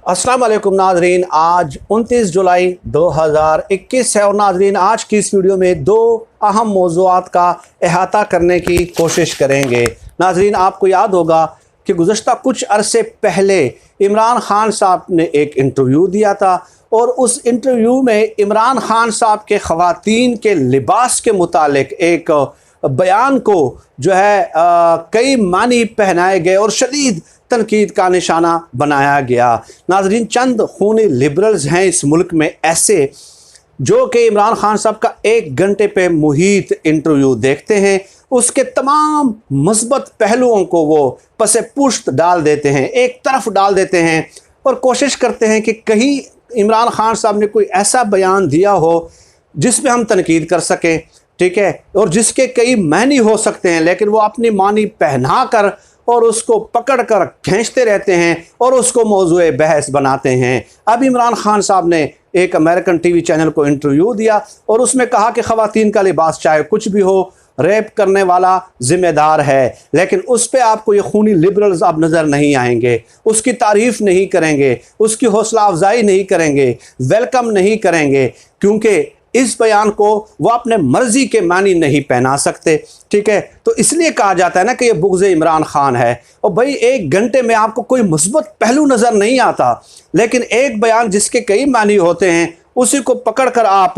अस्सलाम वालेकुम नाजरीन, आज 29 जुलाई 2021 है और नाजरीन आज की इस वीडियो में दो अहम मौज़ूआत का अहाता करने की कोशिश करेंगे। नाजरीन आपको याद होगा कि गुज़श्ता कुछ अरसे पहले इमरान खान साहब ने एक इंटरव्यू दिया था और उस इंटरव्यू में इमरान खान साहब के ख़वातीन के लिबास के मुतालिक एक बयान को जो है कई मानी पहनाए गए और शदीद तनकीद का निशाना बनाया गया। नाजरीन चंद खूनी लिबरल्स हैं इस मुल्क में ऐसे जो कि इमरान खान साहब का 1 घंटे पे मुहित इंटरव्यू देखते हैं, उसके तमाम मुस्बत पहलुओं को वो पसे पुश्त डाल देते हैं, एक तरफ डाल देते हैं और कोशिश करते हैं कि कहीं इमरान खान साहब ने कोई ऐसा बयान दिया हो जिसमें हम तनकीद कर सकें, ठीक है, और जिसके कई मानी हो सकते हैं, लेकिन वो अपनी मानी पहना कर और उसको पकड़ कर खींचते रहते हैं और उसको मौजूए बहस बनाते हैं। अब इमरान खान साहब ने एक अमेरिकन टीवी चैनल को इंटरव्यू दिया और उसमें कहा कि ख़वातीन का लिबास चाहे कुछ भी हो, रेप करने वाला ज़िम्मेदार है, लेकिन उस पर आपको ये खूनी लिबरल्स अब नज़र नहीं आएंगे, उसकी तारीफ़ नहीं करेंगे, उसकी हौसला अफजाई नहीं करेंगे, वेलकम नहीं करेंगे, क्योंकि इस बयान को वो अपने मर्जी के मानी नहीं पहना सकते, ठीक है। तो इसलिए कहा जाता है ना कि ये बुग़्ज़ इमरान खान है। और भाई 1 घंटे में आपको कोई मुस्बत पहलू नज़र नहीं आता, लेकिन एक बयान जिसके कई मानी होते हैं उसी को पकड़ कर आप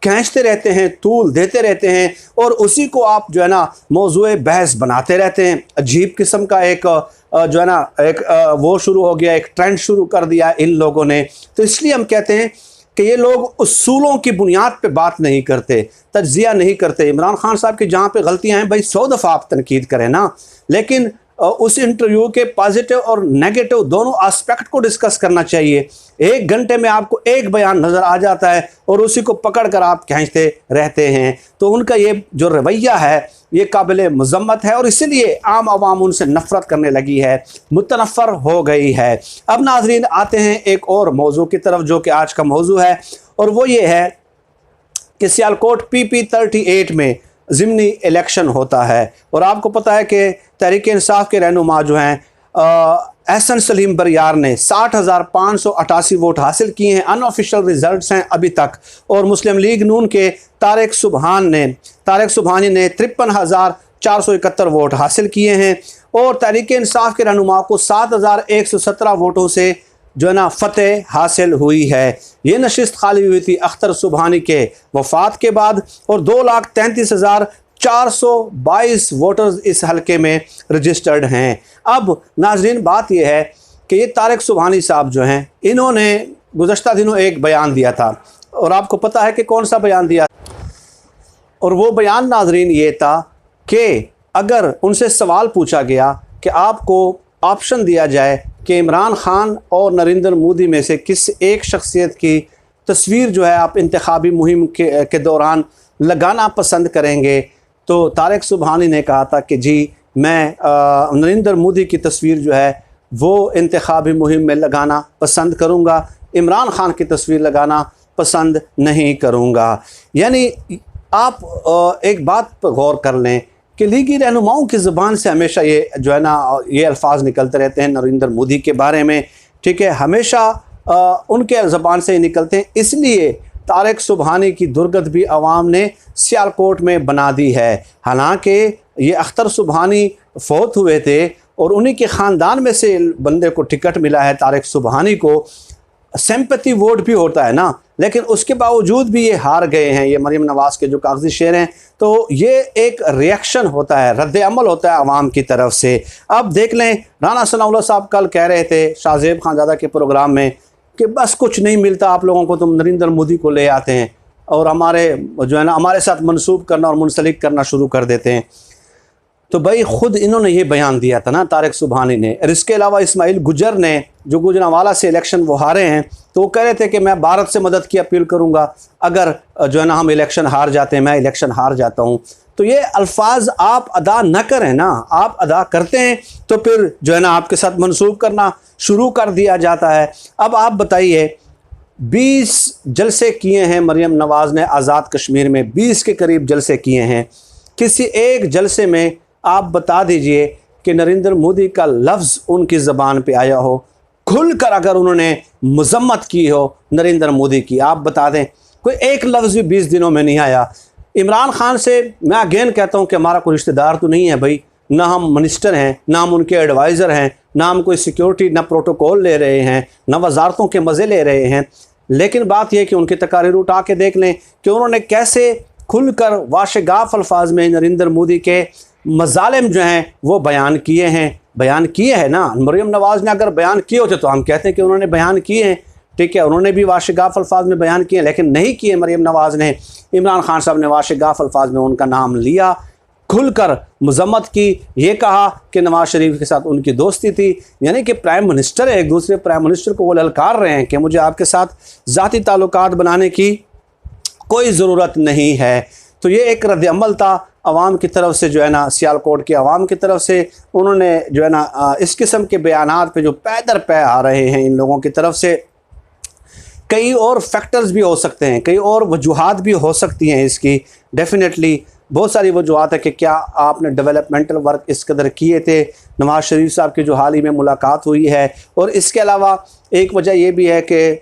खींचते रहते हैं, तूल देते रहते हैं और उसी को आप जो है ना मौजूए बहस बनाते रहते हैं। अजीब किस्म का एक जो है ना एक वो शुरू हो गया, एक ट्रेंड शुरू कर दिया इन लोगों ने। तो इसलिए हम कहते हैं कि ये लोग उसूलों की बुनियाद पे बात नहीं करते, तज्जिया नहीं करते। इमरान खान साहब की जहाँ पे गलतियाँ हैं भाई 100 दफ़ा आप तनकीद करें ना, लेकिन उस इंटरव्यू के पॉजिटिव और नेगेटिव दोनों एस्पेक्ट को डिस्कस करना चाहिए। 1 घंटे में आपको एक बयान नज़र आ जाता है और उसी को पकड़ कर आप खींचते रहते हैं। तो उनका ये जो रवैया है ये काबिल मज़म्मत है और इसीलिए आम आवाम उनसे नफ़रत करने लगी है, मुतनफ़र हो गई है। अब नाजरीन आते हैं एक और मौजू की तरफ जो कि आज का मौजू है, और वो ये है कि सियालकोट PP38 में ज़िमनी इलेक्शन होता है और आपको पता है कि तहरीक इंसाफ के रहनुमा जो हैं एहसन सलीम बरियार ने 60,588 वोट हासिल किए हैं, अनऑफिशियल रिजल्ट्स हैं अभी तक। और मुस्लिम लीग नून के तारिक सुबहानी ने 53,471 वोट हासिल किए हैं और तहरीक इंसाफ के रहनुमा को 7,117 वोटों से जो है ना फतेह हासिल हुई है। ये नशिस्त खाली हुई थी अख्तर सुबहानी के वफ़ात के बाद और 2,33,422 वोटर्स इस हलके में रजिस्टर्ड हैं। अब नाजरीन बात यह है कि ये तारिक सुबहानी साहब जो हैं इन्होंने गुज़श्ता दिनों एक बयान दिया था और आपको पता है कि कौन सा बयान दिया, और वो बयान नाजरीन ये था कि अगर उनसे सवाल पूछा गया कि आपको ऑप्शन दिया जाए कि इमरान खान और नरेंद्र मोदी में से किस एक शख्सियत की तस्वीर जो है आप इंतखाबी मुहिम के दौरान लगाना पसंद करेंगे, तो तारिक सुबहानी ने कहा था कि जी मैं नरेंद्र मोदी की तस्वीर जो है वो इंतखाबी मुहिम में लगाना पसंद करूँगा, इमरान खान की तस्वीर लगाना पसंद नहीं करूँगा। यानी आप एक बात पर गौर कर लें कि लीगी रहनुमाओं की ज़ुबान से हमेशा ये जो है ना ये अल्फाज निकलते रहते हैं नरेंद्र मोदी के बारे में, ठीक है, हमेशा उनके ज़ुबान से ही निकलते हैं। इसलिए तारिक सुबहानी की दुर्गत भी आवाम ने सियालकोट में बना दी है। हालांकि ये अख्तर सुबहानी फौत हुए थे और उन्हीं के ख़ानदान में से बंदे को टिकट मिला है, तारिक सुबहानी को सिंपैथी वोट भी होता है ना, लेकिन उसके बावजूद भी ये हार गए हैं, ये मरीम नवाज़ के जो कागजी शेर हैं। तो ये एक रिएक्शन होता है, रद्द अमल होता है आवाम की तरफ से। अब देख लें राना सनाउल्लाह साहब कल कह रहे थे शाहजेब खानज़ादा के प्रोग्राम में कि बस कुछ नहीं मिलता आप लोगों को, तुम नरेंद्र मोदी को ले आते हैं और हमारे जो है ना हमारे साथ मनसूब करना और मुंसलिक करना शुरू कर देते हैं। तो भाई ख़ुद इन्होंने ये बयान दिया था ना तारिक सुबहानी ने, और इसके अलावा इस्माइल गुजर ने जो गुजरांवाला से इलेक्शन वो हारे हैं, तो वो कह रहे थे कि मैं भारत से मदद की अपील करूंगा अगर जो है ना हम इलेक्शन हार जाते हैं, मैं इलेक्शन हार जाता हूं। तो ये अल्फाज आप अदा न करें ना, आप अदा करते हैं तो फिर जो है ना आपके साथ मनसूब करना शुरू कर दिया जाता है। अब आप बताइए 20 जलसे किए हैं मरीम नवाज़ ने आज़ाद कश्मीर में, 20 के करीब जलसे किए हैं। किसी एक जलसे में आप बता दीजिए कि नरेंद्र मोदी का लफ्ज़ उनकी ज़बान पे आया हो, खुलकर अगर उन्होंने मजम्मत की हो नरेंद्र मोदी की, आप बता दें कोई एक लफ्ज़ भी 20 दिनों में नहीं आया। इमरान खान से मैं अगेन कहता हूँ कि हमारा कोई रिश्तेदार तो नहीं है भाई, ना हम मिनिस्टर हैं, ना हम उनके एडवाइज़र हैं, ना हम कोई सिक्योरिटी ना प्रोटोकॉल ले रहे हैं, ना वजारतों के मज़े ले रहे हैं। लेकिन बात यह कि उनकी तकारीर उठा के देख लें कि उन्होंने कैसे खुलकर वाशगाफ अल्फाज में नरेंद्र मोदी के मज़ालिम जो हैं वो बयान किए हैं ना। मरीम नवाज़ ने अगर बयान किए होते तो हम कहते हैं कि उन्होंने बयान किए हैं, ठीक है, उन्होंने भी वाशगाफ अल्फाज में बयान किए, लेकिन नहीं किए मरीम नवाज़ ने। इमरान खान साहब ने वाशगाफ अल्फाज में उनका नाम लिया, खुलकर मजम्मत की, ये कहा कि नवाज़ शरीफ के साथ उनकी दोस्ती थी, यानी कि प्राइम मिनिस्टर है, एक दूसरे प्राइम मिनिस्टर को वो ललकार रहे हैं कि मुझे आपके साथ ज़ाती ताल्लुकात बनाने की कोई ज़रूरत नहीं है। तो ये एक रद्द-ए-अमल था आवाम की तरफ से, जो है ना, सियालकोट के आवाम की तरफ से। उन्होंने जो है ना इस किस्म के बयानात पे जो पै दर पै आ रहे हैं इन लोगों की तरफ से, कई और फैक्टर्स भी हो सकते हैं, कई और वजूहात भी हो सकती हैं इसकी। डेफिनेटली बहुत सारी वजूहात है कि क्या आपने डेवलपमेंटल वर्क इस कदर किए थे, नवाज़ शरीफ साहब की जो हाल ही में मुलाकात हुई है। और इसके अलावा एक वजह यह भी है कि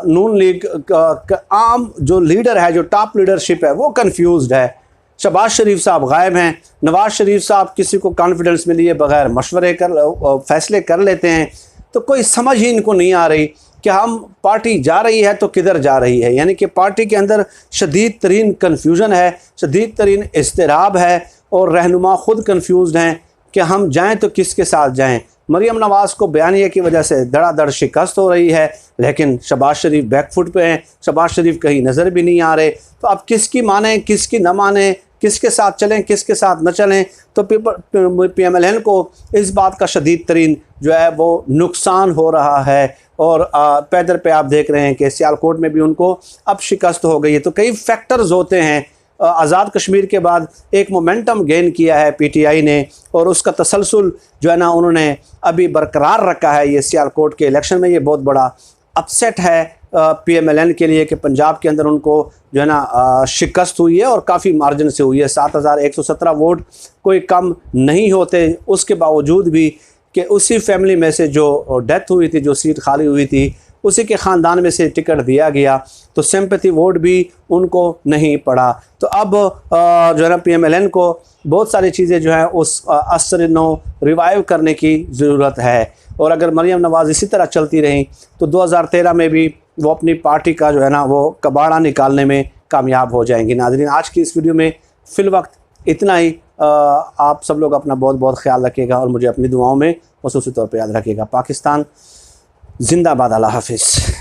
नून लीग का आम जो लीडर है, जो टॉप लीडरशिप है, वो कंफ्यूज्ड है। शहबाज शरीफ साहब गायब हैं, नवाज़ शरीफ साहब किसी को कॉन्फिडेंस में लिए बगैर मशवरे फैसले कर लेते हैं। तो कोई समझ ही इनको नहीं आ रही कि हम पार्टी जा रही है तो किधर जा रही है। यानी कि पार्टी के अंदर शदीद तरीन कन्फ्यूजन है, शदीद तरीन इस्तिराब है, और रहनुमा ख़ुद कन्फ्यूज्ड हैं कि हम जाएं तो किसके साथ जाएं। मरीम नवाज़ को बयानिया की वजह से धड़ाधड़ शिकस्त हो रही है, लेकिन शहबाज शरीफ बैकफुट पे हैं, शहबाज शरीफ कहीं नज़र भी नहीं आ रहे। तो अब किसकी माने, किसकी न माने, किसके साथ चलें, किसके साथ न चलें। तो PMLN को इस बात का शदीद तरीन जो है वो नुकसान हो रहा है। और पैदर पे आप देख रहे हैं कि सियालकोट में भी उनको अब शिकस्त हो गई है। तो कई फैक्टर्स होते हैं। आज़ाद कश्मीर के बाद एक मोमेंटम गेन किया है PTI ने, और उसका तसलसल जो है ना उन्होंने अभी बरकरार रखा है। ये सियालकोट के इलेक्शन में ये बहुत बड़ा अपसेट है PMLN के लिए कि पंजाब के अंदर उनको जो है ना शिकस्त हुई है, और काफ़ी मार्जिन से हुई है। 7117 वोट कोई कम नहीं होते। उसके बावजूद भी कि उसी फैमिली में से जो डेथ हुई थी, जो सीट खाली हुई थी, उसी के ख़ानदान में से टिकट दिया गया, तो सिंपैथी वोट भी उनको नहीं पड़ा। तो अब जो है ना PMLN को बहुत सारी चीज़ें जो है उस असर नो रिवाइव करने की ज़रूरत है। और अगर मरीम नवाज़ इसी तरह चलती रहीं तो 2013 में भी वो अपनी पार्टी का जो है ना वो कबाड़ा निकालने में कामयाब हो जाएंगी। नाज़रीन, आज की इस वीडियो में फ़िलवक्त इतना ही। आप सब लोग अपना बहुत बहुत ख्याल रखिएगा और मुझे अपनी दुआओं में ख़ुसूसी तौर पर याद रखिएगा। पाकिस्तान जिंदाबाद। अल्लाह हाफ़िज़।